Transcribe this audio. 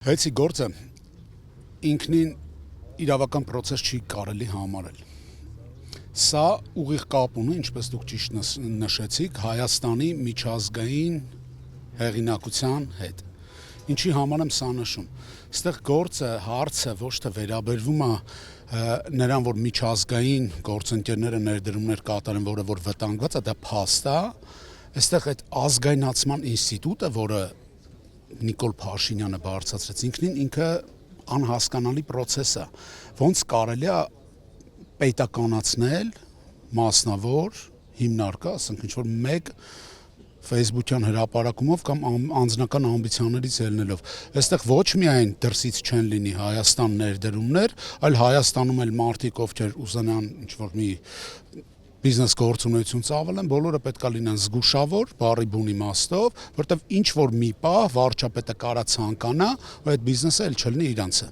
Հայցի գործը ինքնին իրավական պրոցես չի կարելի համարել։ Սա ուղիղ կապ ունի, ինչպես դուք ճիշտ նշեցիք, Հայաստանի միջազգային հեղինակության հետ։ Ինչի համար եմ սա նշում։ Այստեղ գործը, հարցը ոչ թե վերաբերվում է նրան, որ միջազգային գործընկերները ներդրումներ կատարեն, որը որ վտանգված է, դա փաստ է։ Այստեղ այդ ազգայնացման ինստիտուտը, որը Նիկոլ Փաշինյանը բարձրացրեց, ինքը անհասկանալի պրոցես է, ոնց կարելի է պետականացնել մասնավոր հիմնարկը, ասենք ինչ-որ մեկ Facebook-յան հրապարակումով կամ անձնական ամբիցիաներից ելնելով։ Այստեղ ոչ միայն դրսից չեն լինի Հայաստան ներդրումներ, այլ Հայաստանում էլ մարդիկ, ովքեր ուզենան ինչ-որ մի բիզնես գործունեություն ծավալեն, բոլորը պետք է լինեն զգուշավոր, բառի բուն իմաստով, որտեվ ինչ-որ մի պահ վարչապետը կարա ցանկանա, որ այդ բիզնեսը էլ չլինի իրանցը։